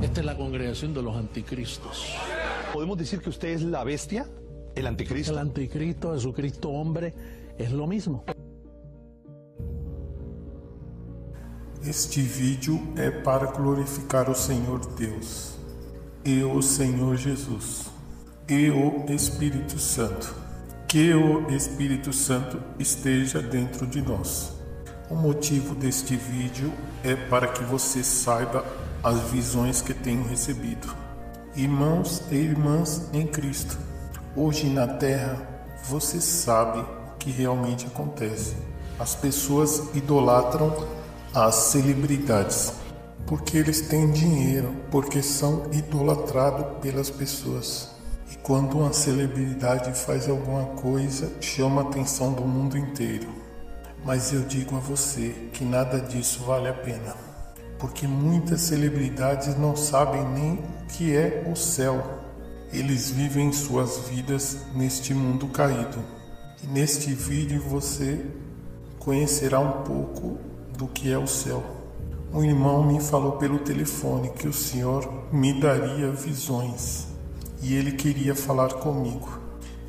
Esta es la congregación de los anticristos. ¿Podemos decir que usted es la bestia? ¿El anticristo? El anticristo, Jesucristo hombre, es lo mismo. Este vídeo é para glorificar o Senhor Deus, e o Senhor Jesus, e o Espírito Santo. Que o Espírito Santo esteja dentro de nós. O motivo deste vídeo é para que você saiba as visões que tenho recebido. Irmãos e irmãs em Cristo, hoje na Terra você sabe o que realmente acontece. As pessoas idolatram as celebridades porque eles têm dinheiro, porque são idolatrados pelas pessoas. E quando uma celebridade faz alguma coisa, chama a atenção do mundo inteiro. Mas eu digo a você que nada disso vale a pena, porque muitas celebridades não sabem nem o que é o céu. Eles vivem suas vidas neste mundo caído. E neste vídeo você conhecerá um pouco do que é o céu. Um irmão me falou pelo telefone que o Senhor me daria visões e ele queria falar comigo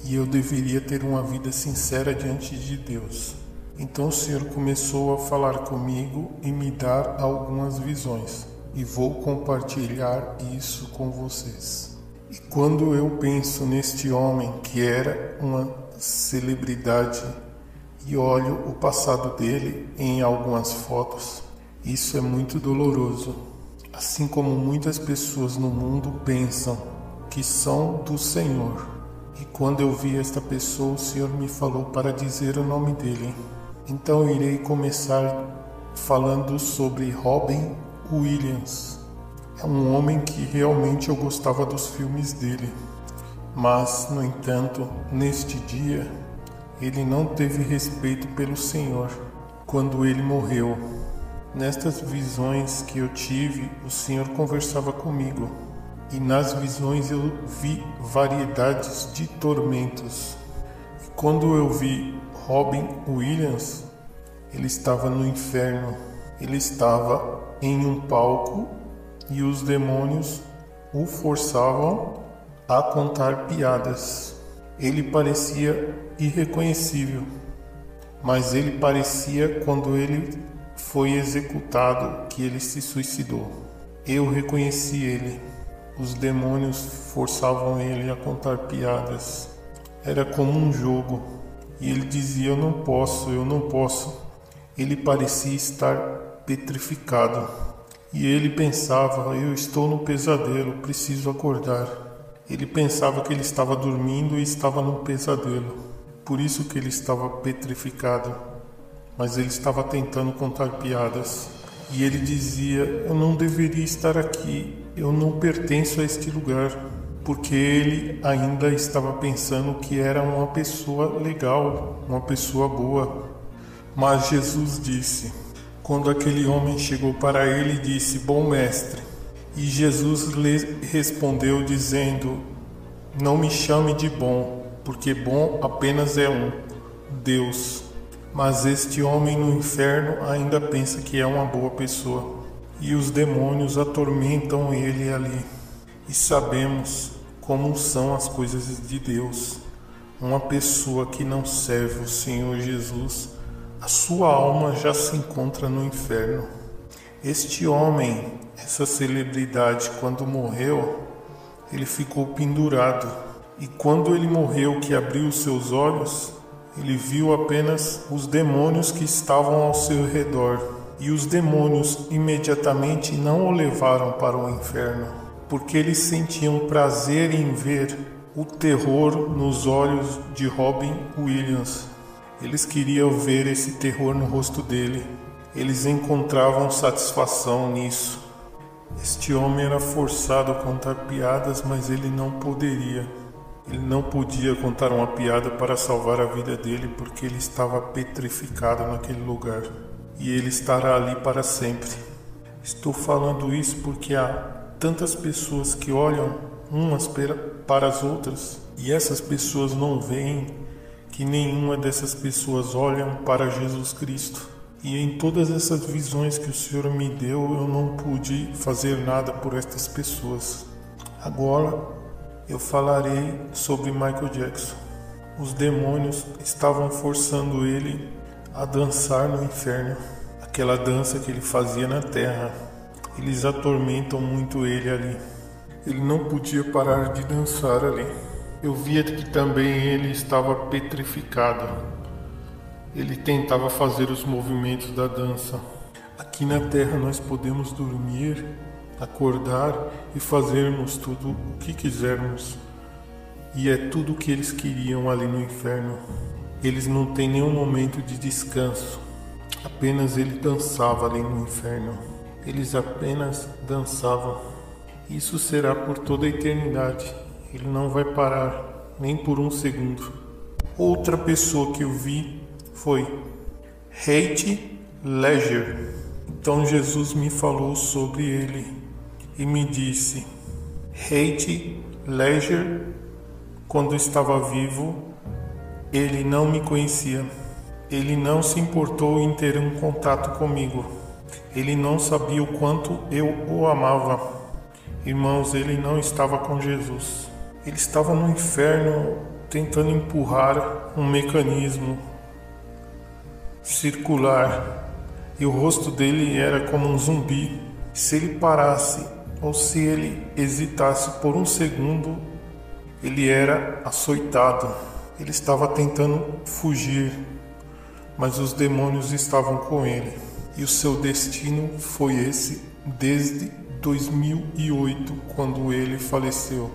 e eu deveria ter uma vida sincera diante de Deus. Então o Senhor começou a falar comigo e me dar algumas visões e vou compartilhar isso com vocês. E quando eu penso neste homem que era uma celebridade e olho o passado dele em algumas fotos, isso é muito doloroso. Assim como muitas pessoas no mundo pensam que são do Senhor. E quando eu vi esta pessoa, o Senhor me falou para dizer o nome dele. Então eu irei começar falando sobre Robin Williams. É um homem que realmente eu gostava dos filmes dele. Mas, no entanto, neste dia, ele não teve respeito pelo Senhor quando ele morreu. Nestas visões que eu tive, o Senhor conversava comigo. E nas visões eu vi variedades de tormentos. E quando eu vi Robin Williams, ele estava no inferno. Ele estava em um palco e os demônios o forçavam a contar piadas. Ele parecia irreconhecível, mas ele parecia quando ele foi executado que ele se suicidou. Eu reconheci ele. Os demônios forçavam ele a contar piadas. Era como um jogo. E ele dizia, eu não posso. Ele parecia estar petrificado. E ele pensava, eu estou no pesadelo, preciso acordar. Ele pensava que ele estava dormindo e estava num pesadelo. Por isso que ele estava petrificado. Mas ele estava tentando contar piadas. E ele dizia, eu não deveria estar aqui, eu não pertenço a este lugar. Porque ele ainda estava pensando que era uma pessoa legal, uma pessoa boa. Mas Jesus disse, quando aquele homem chegou para ele e disse, bom mestre. E Jesus lhe respondeu dizendo, não me chame de bom, porque bom apenas é um, Deus. Mas este homem no inferno ainda pensa que é uma boa pessoa. E os demônios atormentam ele ali. E sabemos como são as coisas de Deus. Uma pessoa que não serve o Senhor Jesus, a sua alma já se encontra no inferno. Este homem, essa celebridade, quando morreu, ele ficou pendurado. E quando ele morreu, que abriu os seus olhos, ele viu apenas os demônios que estavam ao seu redor. E os demônios imediatamente não o levaram para o inferno, porque eles sentiam prazer em ver o terror nos olhos de Robin Williams. Eles queriam ver esse terror no rosto dele. Eles encontravam satisfação nisso. Este homem era forçado a contar piadas, mas ele não poderia. Ele não podia contar uma piada para salvar a vida dele, porque ele estava petrificado naquele lugar. E ele estará ali para sempre. Estou falando isso porque há tantas pessoas que olham umas para as outras, e essas pessoas não veem que nenhuma dessas pessoas olham para Jesus Cristo. E em todas essas visões que o Senhor me deu, eu não pude fazer nada por estas pessoas. Agora eu falarei sobre Michael Jackson. Os demônios estavam forçando ele a dançar no inferno, aquela dança que ele fazia na terra. Eles atormentam muito ele ali. Ele não podia parar de dançar ali. Eu via que também ele estava petrificado. Ele tentava fazer os movimentos da dança. Aqui na terra nós podemos dormir, acordar e fazermos tudo o que quisermos. E é tudo o que eles queriam ali no inferno. Eles não têm nenhum momento de descanso. Apenas ele dançava ali no inferno. Eles apenas dançavam. Isso será por toda a eternidade. Ele não vai parar, nem por um segundo. Outra pessoa que eu vi foi Heath Ledger. Então Jesus me falou sobre ele e me disse: Heath Ledger, quando estava vivo, ele não me conhecia. Ele não se importou em ter um contato comigo. Ele não sabia o quanto eu o amava. Irmãos, ele não estava com Jesus. Ele estava no inferno tentando empurrar um mecanismo circular. E o rosto dele era como um zumbi. Se ele parasse ou se ele hesitasse por um segundo, ele era açoitado. Ele estava tentando fugir, mas os demônios estavam com ele. E o seu destino foi esse desde 2008, quando ele faleceu.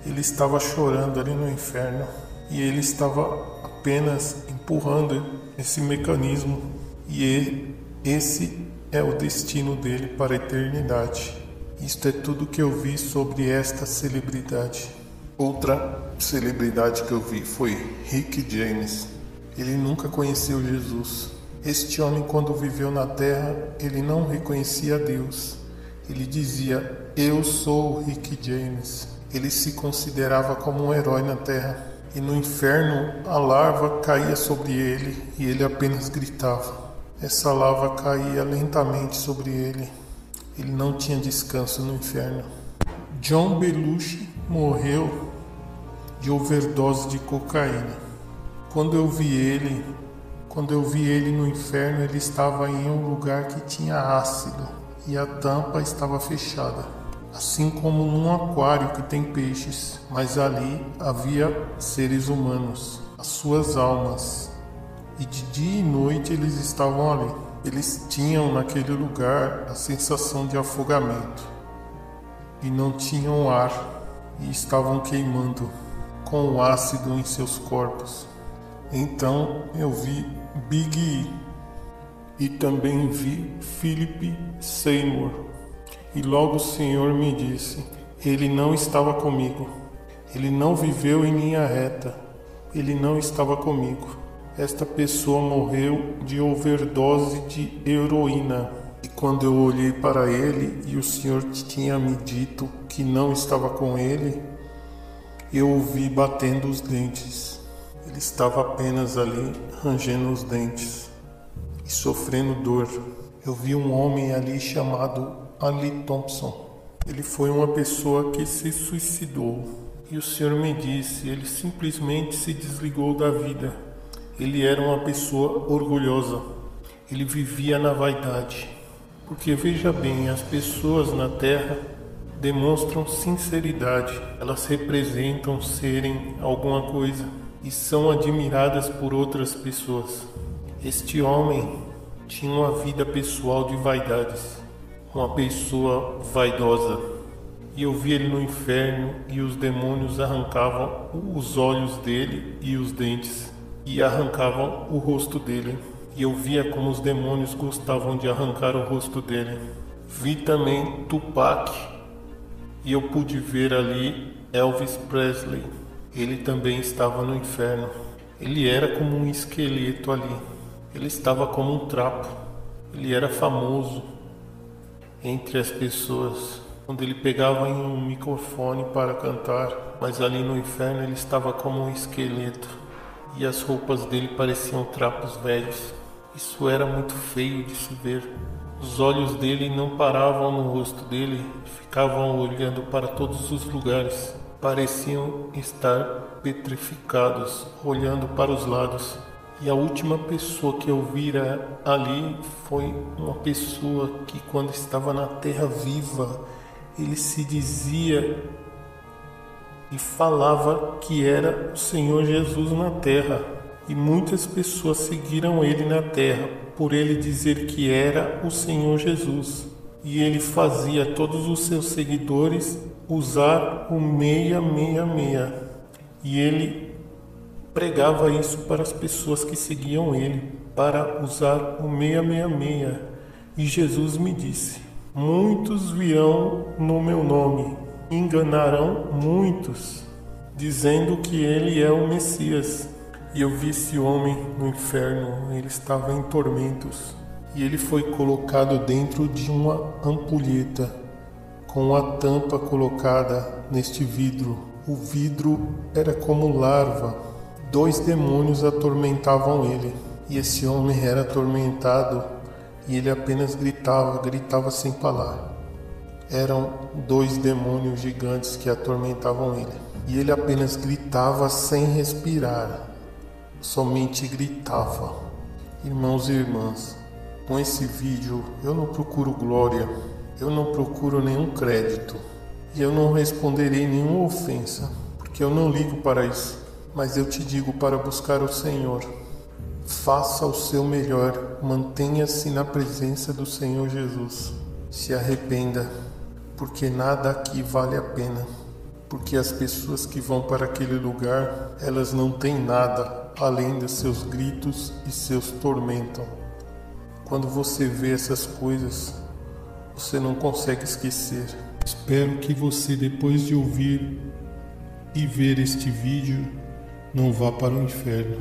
Ele estava chorando ali no inferno e ele estava apenas empurrando esse mecanismo. E esse é o destino dele para a eternidade. Isto é tudo que eu vi sobre esta celebridade. Outra celebridade que eu vi foi Rick James. Ele nunca conheceu Jesus. Este homem, quando viveu na terra, ele não reconhecia a Deus. Ele dizia: eu sou Rick James. Ele se considerava como um herói na terra. E no inferno a lava caía sobre ele e ele apenas gritava. Essa lava caía lentamente sobre ele. Ele não tinha descanso no inferno. John Belushi morreu de overdose de cocaína. Quando eu vi ele no inferno, ele estava em um lugar que tinha ácido e a tampa estava fechada, assim como num aquário que tem peixes, mas ali havia seres humanos, as suas almas, e de dia e noite eles estavam ali. Eles tinham naquele lugar a sensação de afogamento e não tinham ar e estavam queimando com o ácido em seus corpos. Então eu vi Big E e também vi Philip Seymour. E logo o Senhor me disse: ele não estava comigo. Ele não viveu em linha reta. Ele não estava comigo. Esta pessoa morreu de overdose de heroína. E quando eu olhei para ele e o Senhor tinha me dito que não estava com ele, eu o vi batendo os dentes. Ele estava apenas ali rangendo os dentes e sofrendo dor. Eu vi um homem ali chamado Ali Thompson. Ele foi uma pessoa que se suicidou. E o Senhor me disse: ele simplesmente se desligou da vida. Ele era uma pessoa orgulhosa. Ele vivia na vaidade. Porque veja bem, as pessoas na terra demonstram sinceridade. Elas representam serem alguma coisa e são admiradas por outras pessoas. Este homem tinha uma vida pessoal de vaidades, uma pessoa vaidosa. E eu vi ele no inferno e os demônios arrancavam os olhos dele e os dentes e arrancavam o rosto dele. E eu via como os demônios gostavam de arrancar o rosto dele. Vi também Tupac e eu pude ver ali Elvis Presley. Ele também estava no inferno. Ele era como um esqueleto ali. Ele estava como um trapo. Ele era famoso entre as pessoas quando ele pegava em um microfone para cantar, mas ali no inferno ele estava como um esqueleto e as roupas dele pareciam trapos velhos. Isso era muito feio de se ver. Os olhos dele não paravam no rosto dele, ficavam olhando para todos os lugares. Pareciam estar petrificados, olhando para os lados. E a última pessoa que eu vira ali foi uma pessoa que, quando estava na terra viva, ele se dizia e falava que era o Senhor Jesus na terra. E muitas pessoas seguiram ele na terra, por ele dizer que era o Senhor Jesus. E ele fazia todos os seus seguidores usar o 666. E ele pregava isso para as pessoas que seguiam ele, para usar o 666. E Jesus me disse: muitos virão no meu nome, enganarão muitos, dizendo que ele é o Messias. E eu vi esse homem no inferno, ele estava em tormentos. E ele foi colocado dentro de uma ampulheta, com a tampa colocada neste vidro. O vidro era como larva. 2 demônios atormentavam ele. E esse homem era atormentado e ele apenas gritava sem parar. Eram 2 demônios gigantes que atormentavam ele. E ele apenas gritava sem respirar. Somente gritava. Irmãos e irmãs, com esse vídeo eu não procuro glória, eu não procuro nenhum crédito e eu não responderei nenhuma ofensa, porque eu não ligo para isso. Mas eu te digo para buscar o Senhor. Faça o seu melhor, mantenha-se na presença do Senhor Jesus. Se arrependa, porque nada aqui vale a pena. Porque as pessoas que vão para aquele lugar, elas não têm nada além dos seus gritos e seus tormentos. Quando você vê essas coisas, você não consegue esquecer. Espero que você, depois de ouvir e ver este vídeo, não vá para o inferno.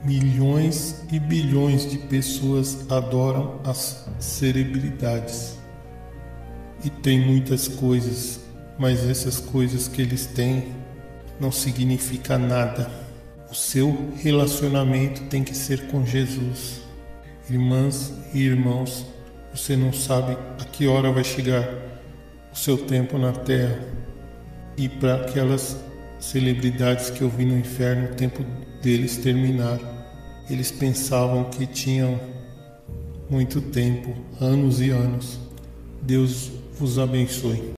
Milhões e bilhões de pessoas adoram as celebridades. E tem muitas coisas, mas essas coisas que eles têm não significa nada. O seu relacionamento tem que ser com Jesus. Irmãs e irmãos, você não sabe a que hora vai chegar o seu tempo na terra. E para aquelas celebridades que eu vi no inferno, o tempo deles terminar. Eles pensavam que tinham muito tempo, anos e anos. Deus vos abençoe.